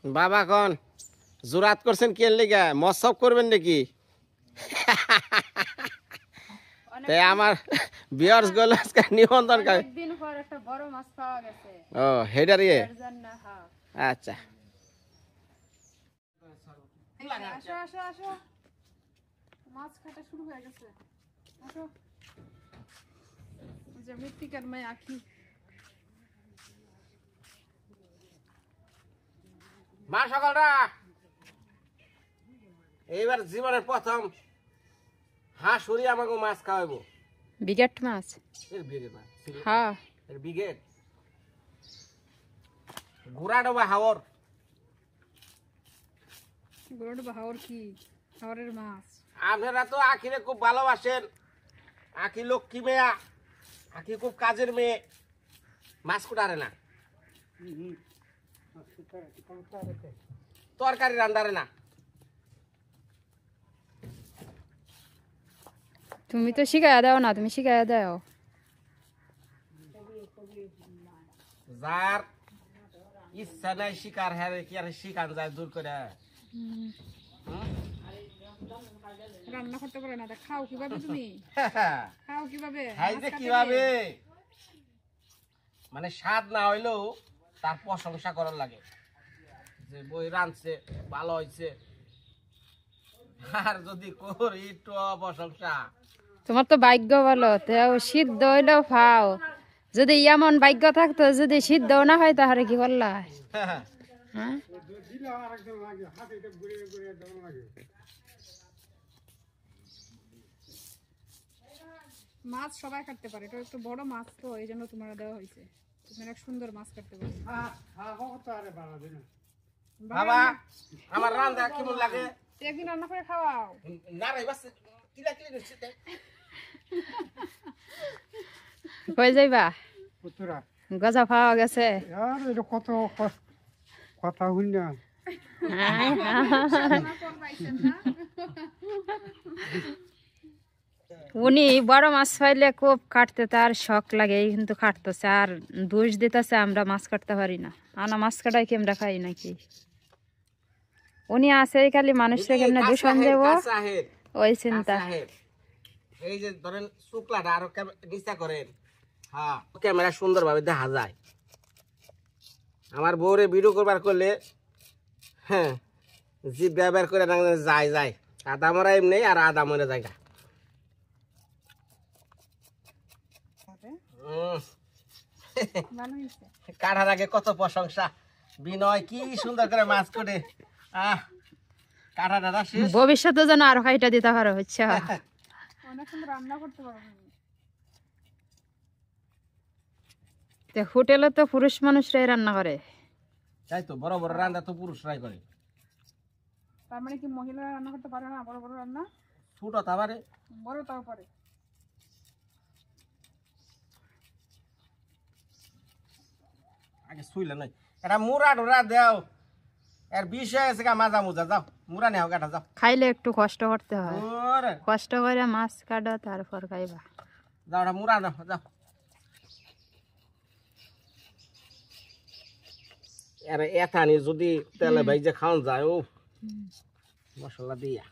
বাবা কোন জোরাত করছেন কে লিগা মসব করবেন নাকি? তাই আমার ভিউয়ার্স গুলো আজকে নিমন্ত্রণ করে দিন পর একটা বড় মাছ পাওয়া গেছে। ও হেডার ইয়ে এর জন্য হ্যাঁ। আচ্ছা আসো আসো আসো, মাছ কাটা শুরু হয়ে গেছে। আসো, ওই যে মৃত্তিকার মেয়ে আঁকি। মা সকালটা এইবার জীবনের প্রথম হাঁসুরি আমাকে মাছ খাওয়াবো। বিগেট মাছ। এর বিগেট মাছ হ্যাঁ, এর বিগেট গুড়া ডোবা হাওর গুড়ো বাহাওর কি হাওরের মাছ। আপনারা তো আখিরে খুব ভালোবাসেন। আখি লক্ষ্মী মেয়া, আখি খুব কাজের মেয়ে, মাছ কুটারে না, তরকারি রান্ধারে না। তুমি তো শিখাইয়া দাও না, তুমি শিখাইয়া দাও। যার ইচ্ছা নাই শিকার হ্যাঁ কি আর শিকান যায় দূর করে। রান্না করতে পারে না, খাও কিভাবে তুমি? খাও কিভাবে? খাইতে কিভাবে মানে স্বাদ না হইলেও তার প্রশংসা করার লাগে যে বই রাঁধছে ভালো হয়েছে। আর যদি করি একটু প্রশংসা, তোমার তো ভাগ্য ভালো, তেও সিদ্ধ হইলেও খাও। যদি এমন ভাগ্য থাকতো যদি সিদ্ধ না হয় তাহলে কি করলা? হ্যাঁ, মাছ সবাই কাটতে পারে, এটা একটু বড় মাছ তো এই জন্য তোমার দেওয়া হয়েছে। তুমি অনেক সুন্দর মাছ কাটতে পারো। বাবা আমার রান্না কেমন লাগে? একদিন রান্না করে খাওয়াও। না রে বাস কিলা কিলা দিতে হয়ে যাইবা পুতুরা গজা পাওয়া গেছে। আর এটা কত কথা হইল না। উনি বড় মাছ পাইলে খুব কাটতে তার শখ লাগে, কিন্তু কাটতেছে আর দোষ দিতেছে আমরা মাছ কাটতে পারি না। আনা মাছ কাটাই কি আমরা খাই নাকি? উনি আছে খালি মানুষটা কেমনে দূষণ দেব ওই চিন্তা। এই যে ধরেন শুক্লাটা আরো নিচা করেন, হ্যাঁ ক্যামেরা সুন্দর ভাবে দেখা যায়। আমার বউরে ভিডিও করবার করলে হ্যাঁ জিপ ব্যবহার করে যায় যায় আদা মরা এমনি আর আদা মরে জায়গা। কাটার আগে কত প্রশংসা, বিনয় কি সুন্দর করে মাছ করে কাটাটা শেষ। ভবিষ্যতে যেন আরো খাইটা দিতে পারো, হচ্ছে অনেক সুন্দর রান্না করতে পারো। হোটেলে তো পুরুষ মানুষরাই রান্না করে, তাই তো বড় বড় রান্না তো পুরুষরাই করে। তার মানে কি মহিলারা রান্না করতে পারে না? বড় বড় রান্না ছোট তাবারে বড় তাও পারে। আগে শুইলে নাই এটা মুরা ঢোরা দেও এর বিষ হয়ে গেছে গা মাজা মুজা। যাও মুরা নেও গাটা যাও। খাইলে একটু কষ্ট করতে হয়, ওরে কষ্ট করে মাছ কাটো তারপর খাইবা। যাও এটা মুরা নাও যাও। এর এথানি যদি তেলে ভাইজে খাওয়ান যায় ও মশলা দিয়া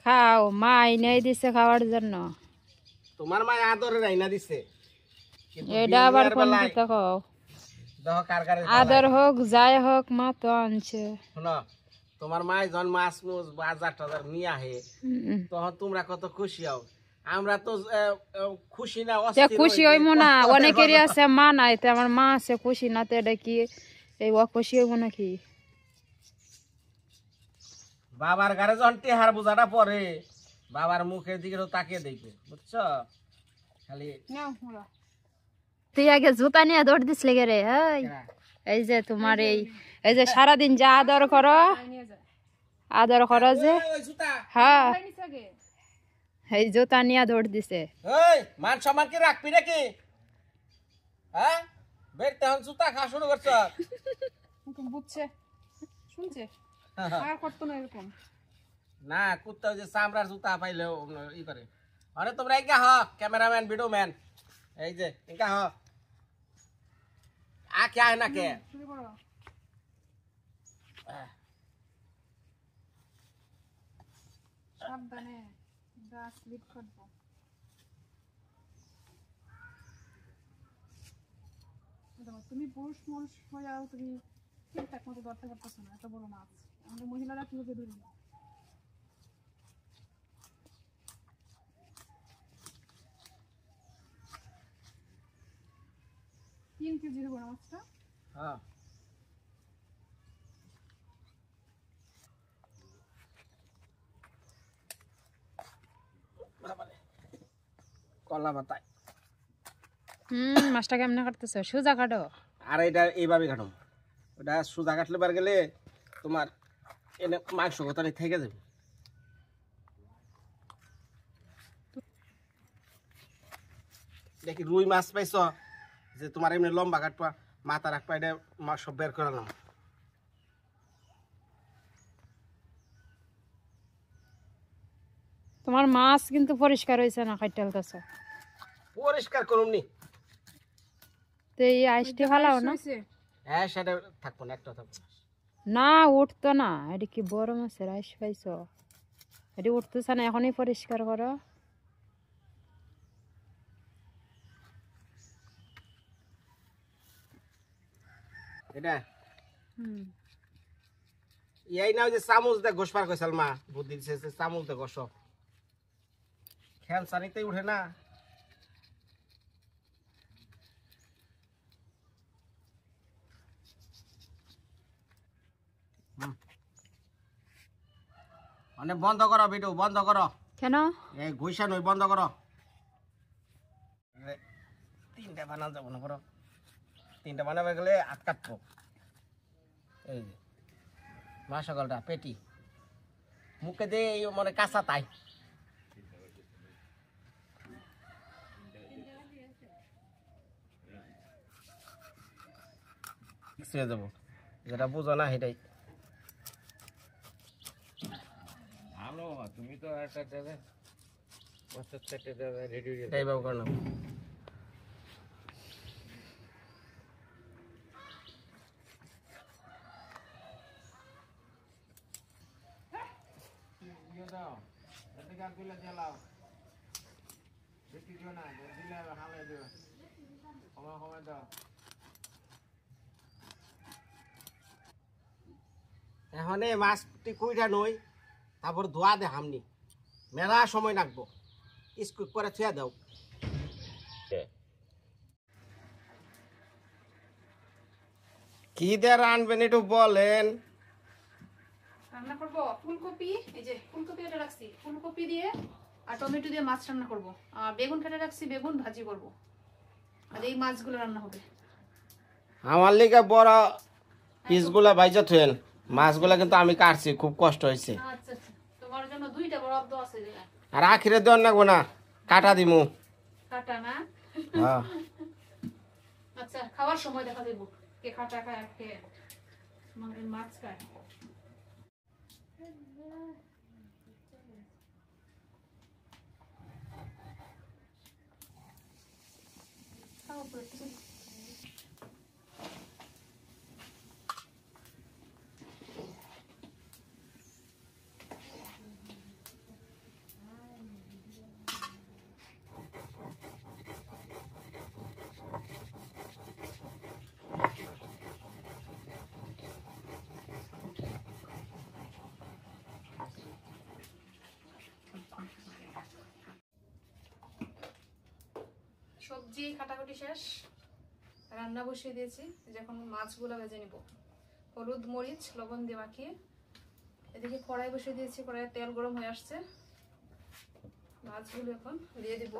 খাও, মা নেই দিছে খাওয়ার জন্য। তোমার মা আদরে রাইনা দিছে, এটা আবার কোন কথা কও? দেখো কার কার আদর হোক যাই হোক মা তো আনছে। শোনো তোমার মা যখন মাছ মুছ বাজার টাজার নিয়ে আহে তখন তোমরা কত খুশি হও। আমরা তো খুশি না, খুশি হইব না? অনেকেরই আছে মা নাই, তো আমার মা আছে খুশি না, তো এটা কি এই অখুশি হইব নাকি? বাবার ঘরে যখন টেহার বোঝাটা পরে বাবার মুখের দিকে তাকিয়ে দেখবে, বুঝছো? খালি তুই আগে জুতা নিয়ে দৌড় দিস লেগে রে। এই যে তোমার এই যে সারাদিন যা আদর করো যে, হ্যাঁ এই জুতা নিয়ে দৌড় দিছে। মান সম্মান কি রাখবি নাকি? হ্যাঁ বের তখন জুতা খাওয়া শুরু করছ। বুঝছে শুনছে আর করতো না এরকম না কুত্তা যে চামড়ার জুতা পাইলেও ই করে। আরে তোমরা একা হ ক্যামেরাম্যান ভিডিও ম্যান, এই যে একা হ আ কে আয় না কে সাবধানে গাছ স্লিপ করবো। তুমি পুরুষ মানুষ হয়ে যাও, তুমি ঠিকঠাক মতো ধরতে পারতেছো না এত বড় মাছ। আমাদের মহিলারা কিভাবে ধরি না? 3 কেজির বড় মাছটা। হ্যাঁ কলা পাতায়। মাছটা কেমনে কাটতেছো? সোজা কাটো। আর এটা এইভাবে কাটো, ওটা সোজা কাটলে পার গেলে তোমার এনে মাংস কথাটা থেকে যাবে। দেখি রুই মাছ পাইছ যে তোমার এমনি লম্বা কাটপা, মাথা রাখবা, এটা সব বের করে নাও। তোমার মাছ কিন্তু পরিষ্কার হয়েছে না, খাইটালতেছ। পরিষ্কার করুন নি। তো এই আইসটি ফালাও না। হ্যাঁ সেটা থাকবো না, একটা থাকবো না। না উঠতো না, এটা কি বড় মাছের আইস পাইছ? এটি উঠতেছে না, এখনই পরিষ্কার করো। এটা এই নাও যে চামচ দে ঘষবার কইছাল মা, বুদ্ধি দিছে যে চামচ দে ঘষ, খেয়াল সারিতেই উঠে না। মানে বন্ধ করো ভিডিও, বন্ধ করো। কেন? এই ঘুষা নই, বন্ধ করো। 3টা বানান যাবো না, করো 3টা বানাবে গেলে হাত কাটবো। এই যে মাসকলটা পেটি মুখে দিয়ে মানে কাঁচা তাই ছিঁড়ে যাবো, যেটা বুঝো না সেটাই। ভালো, তুমি তো একটা দেবে, মাছের চারটে দেবে, রেডি হয়ে এটাই ব্যবহার করে নাও। দাও, এতে কাজ দিলে জ্বালাও, বেশি দিও না, দিলে হালে দিও, কমা কমা দাও। এখন এই মাছটি কুইটা নই, তারপর ধোয়া দে হামনি, মেলা সময় লাগবো, স্কুপ করে ছুঁয়া দাও। কি দিয়ে রানবেন একটু বলেন। রান্না করবো ফুলকপি, এই যে ফুলকপি কেটে রাখছি, ফুলকপি দিয়ে আর টমেটো দিয়ে মাছ রান্না করবো। আর বেগুন কেটে রাখছি, বেগুন ভাজি করবো। আর এই মাছগুলো রান্না হবে। আমার লিগে বড় পিসগুলা ভাইজা থুয়েন, মাছগুলা কিন্তু আমি কাটছি, খুব কষ্ট হয়েছে। আচ্ছা আচ্ছা, তোমার জন্য 2টা বরাদ্দ আছে। আর আখিরে দেওয়ার লাগবো না, কাটা দিমু। কাটা না? হ্যাঁ আচ্ছা, খাওয়ার সময় দেখা দেবো কে কাটা খায় আর কে মাছ খায়। সবজি কাটাকুটি শেষ, রান্না বসিয়ে দিয়েছি। যখন মাছগুলো ভেজে নিব, হলুদ মরিচ লবণ দিয়ে মাখিয়ে। এদিকে কড়াই বসিয়ে দিয়েছি, কড়াইয়ে তেল গরম হয়ে আসছে। মাছগুলো এখন দিয়ে দিব।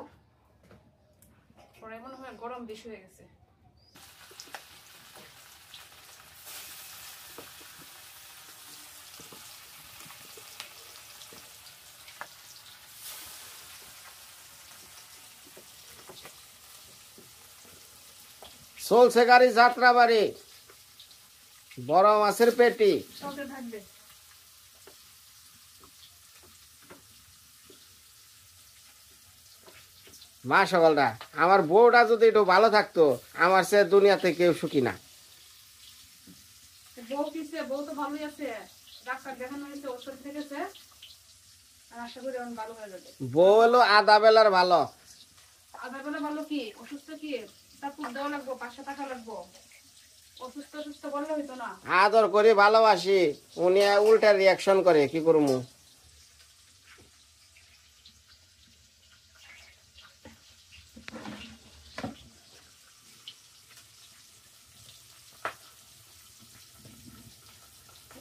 কড়াই মনে হয় গরম বেশি হয়ে গেছে। চলছে গাড়ি যাত্রা বাড়ি, বড় মাছের পেটি। থাকবে মা সকলটা, আমার বউটা যদি একটু ভালো থাকতো, আমার সে দুনিয়াতে কেউ সুখী না। বউ কিসে, বউ তো ভালোই আছে, ডাক্তার দেখানো হয়েছে, ওষুধ খেয়েছে, আর আশা করি এখন ভালো হয়ে যাবে। বউ হলো আধা বেলার ভালো। আধা বেলা ভালো কি, অসুস্থ কি তারপর দেওয়া লাগবো, 500 টাকা লাগবো, অসুস্থ অসুস্থ বললে হইতো না। আদর করে ভালোবাসি, উনি উল্টা রিয়াকশন করে, কি করবো?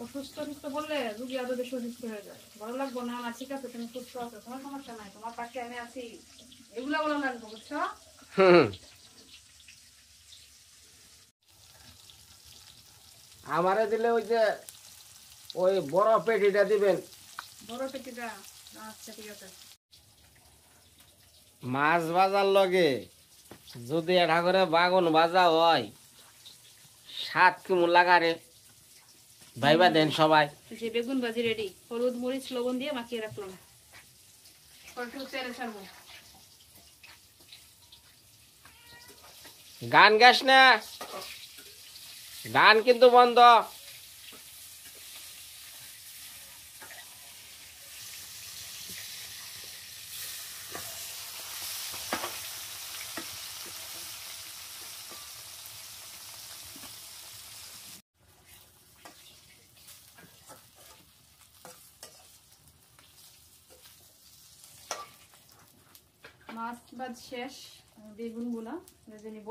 অসুস্থ অসুস্থ বললে রুগী আরো বেশি অসুস্থ হয়ে যায়। ভালো লাগবো না, না ঠিক আছে তুমি সুস্থ আছো, তোমার সমস্যা নাই, তোমার পাশে আমি আছি, এগুলা বলা লাগবো, বুঝছো? হুম। আমারে দিলে ওই যে ওই বড় পেটিটা দিবেন। বড় পেটিটা? আচ্ছা ঠিক আছে। মাছ ভাজার লগে যদি এটা করে বাগুন ভাজা হয়, স্বাদ কেমন লাগারে ভাইবা দেন সবাই। যে বেগুন ভাজি রেডি, হলুদ মরিচ লবণ দিয়ে মাখিয়ে রাখলাম, একটু তেলে ছাড়বো। গান গাস না, গান কিন্তু বন্ধ। মাছ ভাজ শেষ, বেগুন গুলা ভেজে নিব।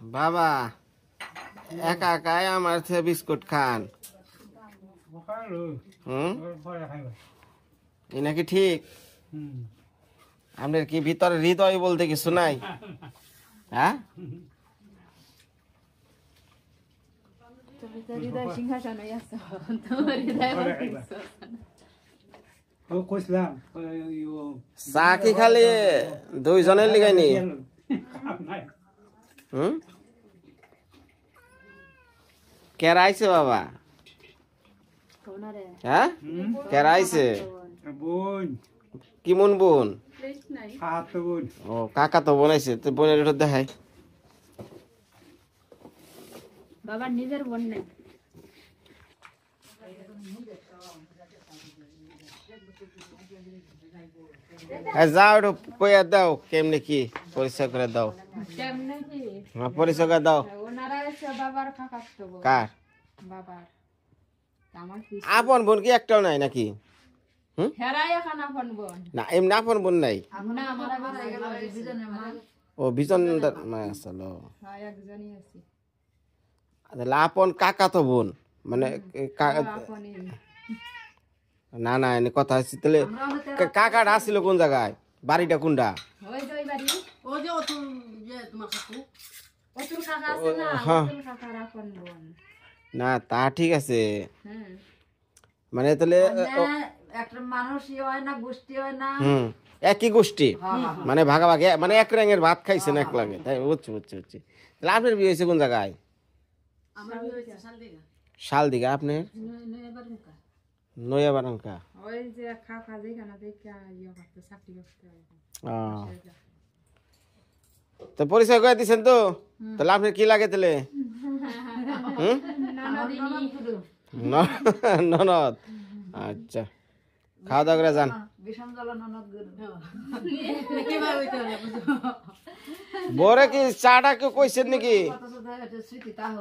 বাবা একা একাই আমার থেকে বিস্কুট খান। হুম, এ নাকি ঠিক? আপনার কি ভিতরে হৃদয় বলতে কিছু নাই? হ্যাঁ, তুমি তো হৃদয় সিংহাসনে আছো, তোমার হৃদয় চা কি খালি দুইজনের লিগাইনি? হুম, কেরাইছে বাবা? হ্যাঁ, কেরাইছে? কি মন বোন? ও কাকা তো বোনাইছে, তো বোনের একটু দেখাই। বাবার নিজের বোন নেই। যাও একটু কইয়া দাও কেমনে কি পরিচয় করে দাও। কেমনে কি? হ্যাঁ, পরিচয় করে দাও। ওনারা এসে বাবার কাকাতো বোন। কার? বাবার। আমার কি? আপন বোন কি একটাও নাই নাকি? হেরাই এখন আপন বোন। না এমনি আপন বোন নাই? না আমার আবার দুজনে মা। ও বিজন আসলো। হ্যাঁ একজনই আছে। তাহলে আপন কাকা তো বোন মানে আপনই। না না এনে কথা হচ্ছে তাহলে কাকাটা আসছিল কোন জায়গায়, বাড়িটা কোনটা? ওই যে ওই বাড়ি, ওই যে অতুল, যে তোমার কাকু, অতুল কাকা আছে না, হ্যাঁ। অতুল কাকার আপন বোন। না তা ঠিক আছে, হুম। মানে তাহলে একটা মানুষই হয় না, গোষ্ঠী হয় না। হুম একই গোষ্ঠী, মানে ভাগাভাগি, মানে এক রঙের ভাত খাইছেন এক লাগে, তাই বুঝছি বুঝছি বুঝছি। তাহলে আপনার বিয়ে হয়েছে কোন জায়গায়? আমার বিয়ে হয়েছে শালদিঘা। শালদিঘা? আপনার এবার মুখা নয়াবারাঙ্কা? ওই যে কাকা যেখানে দেখে ইয়ে করতে, চাকরি করতে। তো পরিচয় করে দিচ্ছেন তো, তাহলে আপনার কি লাগে তাহলে? হুম, ননদ। আচ্ছা, খাওয়া দাওয়া করে যান। বিষম জ্বালা ননদ গুরু। কিভাবে হইতে হবে বুঝো? বরে কি চাটা কেউ কইছেন নাকি? কত শুধু একটা স্মৃতি তাহ।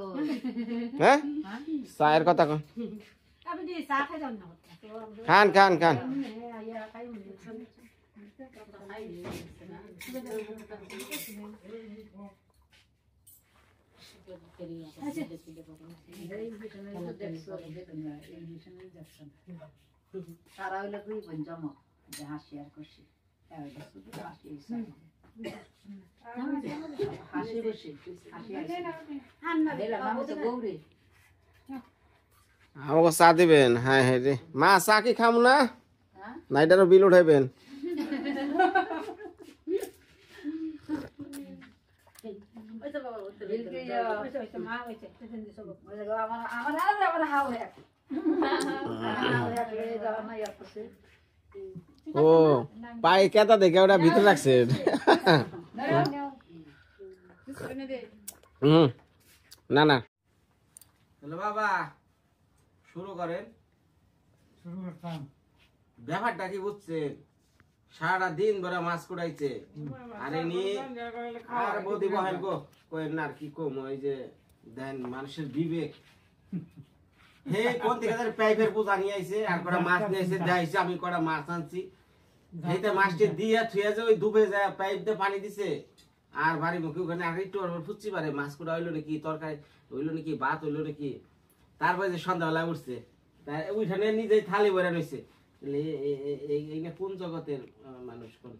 হ্যাঁ, চায়ের কথা কন। আমি যে চা খাই যান না। খান খান খান। তারা হইলে দুই বোন জমক, যে হাসি আর খুশি। হাসি খুশি হাসি হাসি গৌরী। আমাকে চা দিবেন? হ্যাঁ হ্যাঁ রে মা, চা কি খাম না? না এটারও বিল উঠাইবেন? হয়েছে মা হয়েছে আমার হাও এক ও পায়ে কেতা দেখে ওটা ভিতরে রাখছে না না হ্যালো বাবা শুরু করেন শুরু করতাম ব্যাপারটা কি বুঝছেন সারা দিন ভরা মাছ কুড়াইছে আরে নি আর বৌদি বহেন গো কই না আর কি কম ওই যে দেন মানুষের বিবেক হে কোন থেকে তার পাইপের পূজা নিয়ে আইছে আর কটা মাছ নিয়ে আইছে যাইছে আমি কটা মাছ আনছি এইতে মাছটি দিয়ে থুয়ে যে ওই ডুবে যায় পাইপ দিয়ে পানি দিছে আর বাড়ি মুখে ওখানে আর একটু ফুচি পারে মাছ কুড়া হইলো নাকি তরকারি হইলো নাকি ভাত হইলো নাকি তারপরে যে সন্ধ্যাবেলায় উঠছে তাই ওইখানে নিজেই থালি ভরে রয়েছে এই কোন জগতের মানুষ কোন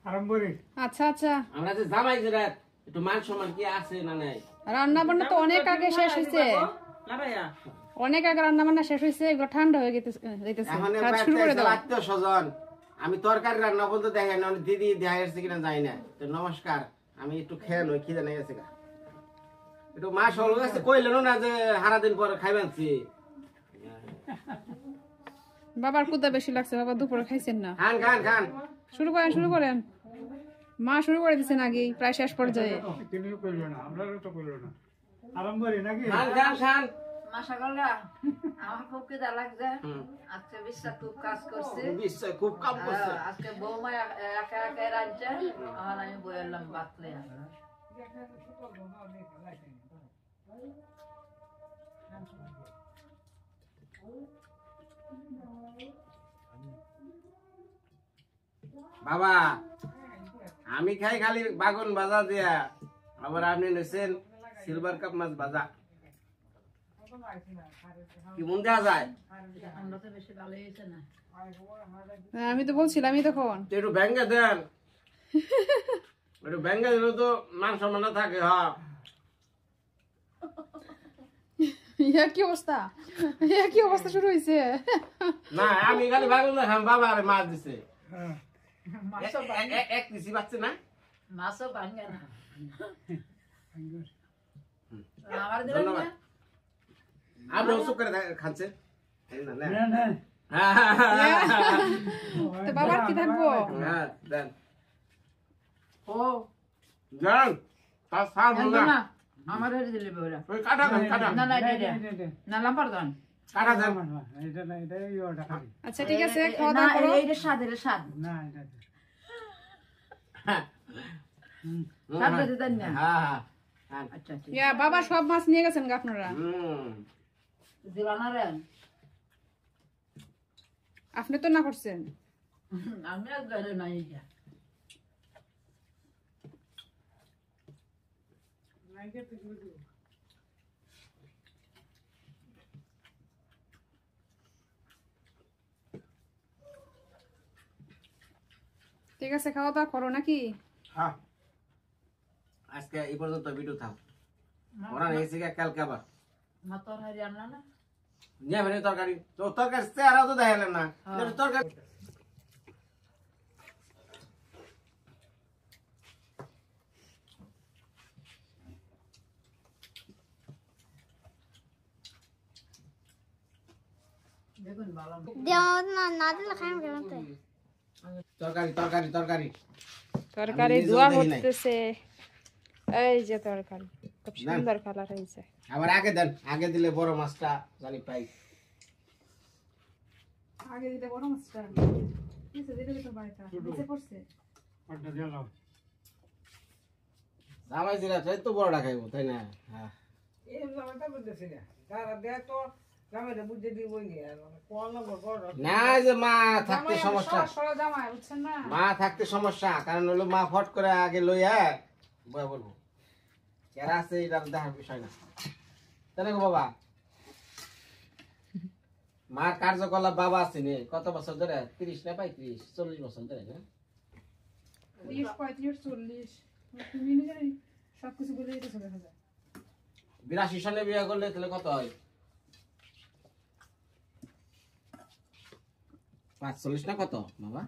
আরম্ভ করি আচ্ছা আচ্ছা আমরা যে জামাই যে রাত একটু মান সম্মান কি আছে না নাই রান্না বান্না তো অনেক আগে শেষ হয়েছে অনেক আগে রান্না বান্না শেষ হয়েছে এগুলো ঠান্ডা হয়ে যাইতেছে এখন কাজ শুরু করে দাও আত্মীয় স্বজন আমি তরকারি রান্না বলতে দেখেন না দিদি দেখা যাচ্ছে কিনা যাই না তো নমস্কার আমি একটু খেয়ে নই খিদে নেই গেছে একটু মা সল গেছে কইলেন না যে সারাদিন পরে খাইবানছি বাবার কুদা বেশি লাগছে বাবা দুপুরে খাইছেন না খান খান খান শুরু করেন মা শুরু করে দিচ্ছেন আগেই প্রায় শেষ পর্যায়ে তিনি করলো না আমরা তো করলো না আরম্ভ করি নাকি খান খান খান মাশাআল্লাহ আমার খুব খিদা লাগছে আজকে বিশ্বাস খুব কাজ করছে নিশ্চয় খুব কাম করছে আজকে বৌমা একা একা রাঁধছে আর আমি বললাম বাতলে বাবা আমি খাই খালি বাগুন ভাজা দিয়া আবার আপনি নিছেন সিলভার কাপ মাছ ভাজা কি মন দেওয়া যায় আমরা তো বেশি ভালো হয়েছে না আমি তো বলছিলামই তখন তো একটু ব্যাঙ্গে দেন একটু ব্যাঙ্গে দিলে তো মান সম্মান থাকে হ্যাঁ ইয়া কি অবস্থা শুরু হয়েছে না আমি খালি বাগুন দেখাম বাবা আরে মাছ দিছে হ্যাঁ এক নিচি পাচ্ছে না মাছও ভাঙে না আমার দিলেন ধন্যবাদ না আপনি ওসব করে খাচ্ছে না না না না তো বাবার কি থাকবো হ্যাঁ দেন ও জান তার সার জানতো না না আমার হাতে দিলে বউরা ওই কাটা দেন কাটা না না না লাম্পার দান কাটা দেন এটা না এটা এই ওটা খালি আচ্ছা ঠিক আছে খাওয়া না দাওয়া করো এইটা স্বাদের স্বাদ না এটা স্বাদ দিতে দেন না হ্যাঁ হ্যাঁ আচ্ছা ঠিক ইয়া বাবা সব মাছ নিয়ে গেছেন গা আপনারা দিবানা রে আপনি তো না করছেন আমি আর গেলে নাই যা ঠিক আছে খাওয়া দাওয়া করো নাকি হ্যাঁ আজকে এই পর্যন্ত ভিডিও থাক ওরা নিয়েছে কালকে আবার মা তোর হারি আনলা না নিয়ে মানে তরকারি তো তরকারি চেহারাও তো দেখালেন না তরকারি দেখুন ভালো তরকারি তরকারি তরকারি তরকারি নিজেও ধোয়া দেখি নাই। হতেছে এই যে তরকারি খুব সুন্দর কালার হয়েছে আবার আগে দেন আগে দিলে বড় মাছটা জানি পাই আগে দিতে বড় মাছটা নিচে দিতে তো বাইটা নিচে পড়ছে ওটা দিলাম জামাই জিরা তাই তো বড়টা খাইবো তাই না হ্যাঁ না এই যে মা থাকতে সমস্যা জামাই বুঝছেন না মা থাকতে সমস্যা কারণ হলো মা ফট করে আগে লইয়া বয়া বলবো যারা আছে এটা দেখার বিষয় না তাই না গো বাবা মার কার্যকলাপ বাবা আছে নে কত বছর ধরে 30 না 35 40 বছর ধরে না 30 35 40 তুমি নিজেই সবকিছু বলে দিতেছো দেখা যায় 82 সালে বিয়ে করলে তাহলে কত হয় 45 না কত বাবা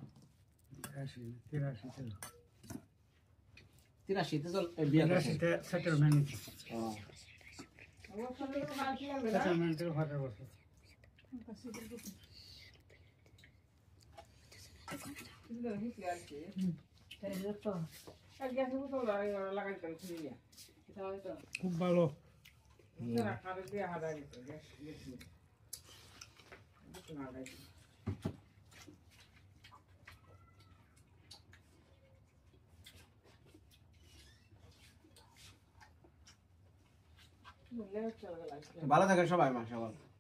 83 83 83 জন বিয়ে করছে সেটেলমেন্ট ও সেটেলমেন্টের ঘরে বসে খুব ভালো ভালো থাকেন সবাই মাশাআল্লাহ